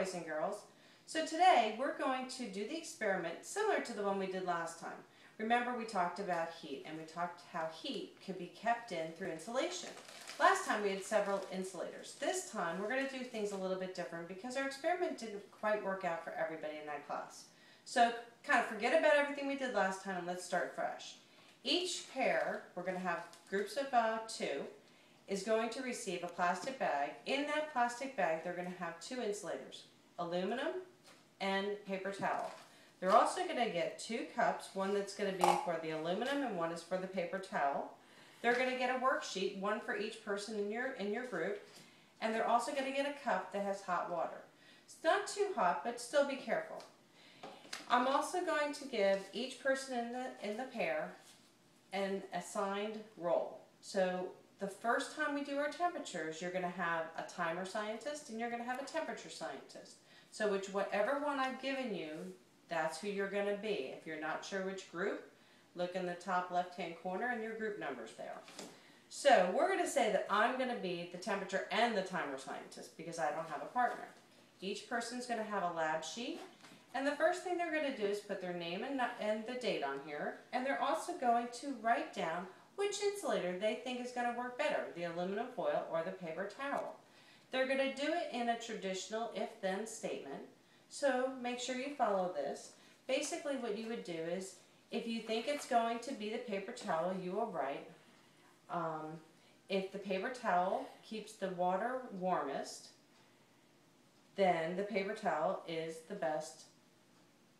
boys and girls. So today we're going to do the experiment similar to the one we did last time. Remember, we talked about heat, and we talked how heat could be kept in through insulation. Last time we had several insulators. This time we're going to do things a little bit different because our experiment didn't quite work out for everybody in that class. So kind of forget about everything we did last time and let's start fresh. Each pair, we're going to have groups of 2, is going to receive a plastic bag. In that plastic bag they're going to have 2 insulators, aluminum and paper towel. They're also going to get 2 cups, one that's going to be for the aluminum and one is for the paper towel. They're going to get a worksheet, one for each person in your group, and they're also going to get a cup that has hot water. It's not too hot, but still be careful. I'm also going to give each person in the pair an assigned role. So the first time we do our temperatures, you're going to have a timer scientist and you're going to have a temperature scientist. So whatever one I've given you, that's who you're going to be. If you're not sure which group, look in the top left-hand corner and your group number's there. So we're going to say that I'm going to be the temperature and the timer scientist because I don't have a partner. Each person's going to have a lab sheet, and the first thing they're going to do is put their name and the date on here, and they're also going to write down which insulator they think is going to work better, the aluminum foil or the paper towel. They're going to do it in a traditional if-then statement, so make sure you follow this. Basically what you would do is, if you think it's going to be the paper towel, you will write, if the paper towel keeps the water warmest, then the paper towel is the best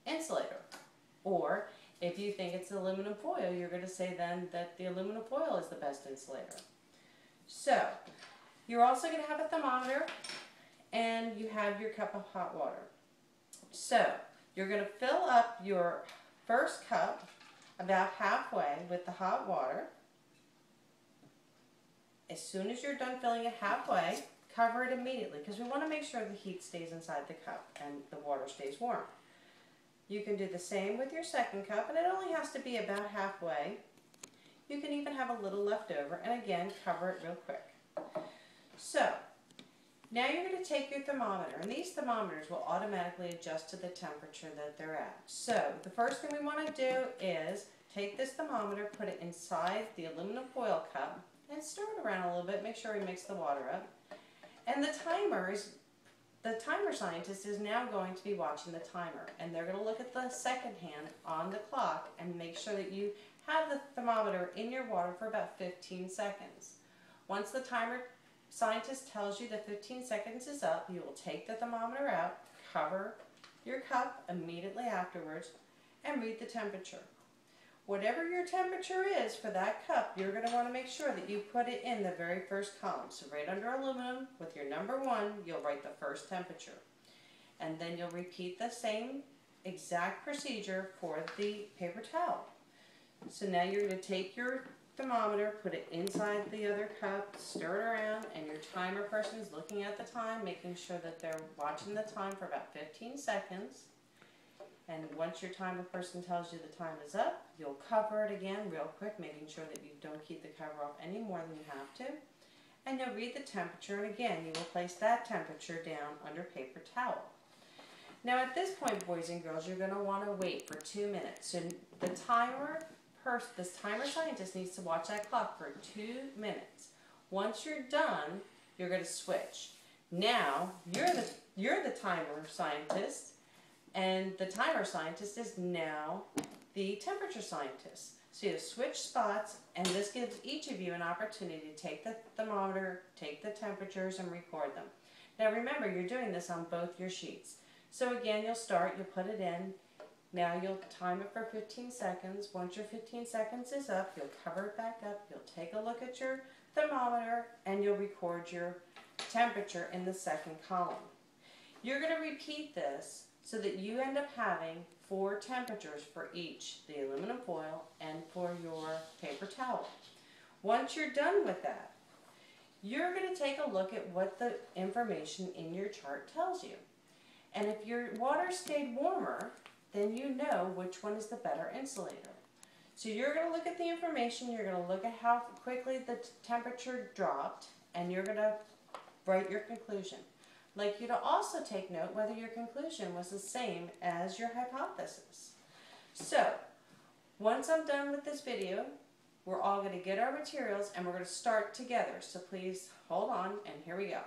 insulator. Or if you think it's aluminum foil, you're going to say then that the aluminum foil is the best insulator. So you're also going to have a thermometer and you have your cup of hot water. So you're going to fill up your first cup about halfway with the hot water. As soon as you're done filling it halfway, cover it immediately because we want to make sure the heat stays inside the cup and the water stays warm. You can do the same with your second cup, and it only has to be about halfway. You can even have a little left over, and again, cover it real quick. So now you're going to take your thermometer, and these thermometers will automatically adjust to the temperature that they're at. So the first thing we want to do is take this thermometer, put it inside the aluminum foil cup, and stir it around a little bit, make sure we mix the water up. And the timer scientist is now going to be watching the timer, and they're going to look at the second hand on the clock and make sure that you have the thermometer in your water for about 15 seconds. Once the timer scientist tells you that 15 seconds is up, you will take the thermometer out, cover your cup immediately afterwards, and read the temperature. Whatever your temperature is for that cup, you're going to want to make sure that you put it in the very first column. So right under aluminum, with your number 1, you'll write the first temperature. And then you'll repeat the same exact procedure for the paper towel. So now you're going to take your thermometer, put it inside the other cup, stir it around, and your timer person is looking at the time, making sure that they're watching the time for about 15 seconds. And once your timer person tells you the time is up, you'll cover it again real quick, making sure that you don't keep the cover off any more than you have to. And you'll read the temperature, and again, you will place that temperature down under paper towel. Now at this point, boys and girls, you're going to want to wait for 2 minutes. So the timer scientist needs to watch that clock for 2 minutes. Once you're done, you're going to switch. Now, you're the timer scientist, and the timer scientist is now the temperature scientist. So you switch spots, and this gives each of you an opportunity to take the thermometer, take the temperatures, and record them. Now remember, you're doing this on both your sheets. So again, you'll start, you'll put it in. Now you'll time it for 15 seconds. Once your 15 seconds is up, you'll cover it back up. You'll take a look at your thermometer, and you'll record your temperature in the second column. You're going to repeat this so that you end up having 4 temperatures for each, the aluminum foil and for your paper towel. Once you're done with that, you're going to take a look at what the information in your chart tells you. And if your water stayed warmer, then you know which one is the better insulator. So you're going to look at the information, you're going to look at how quickly the temperature dropped, and you're going to write your conclusion. like you to also take note whether your conclusion was the same as your hypothesis. So, once I'm done with this video, we're all going to get our materials and we're going to start together. So please hold on, and here we go.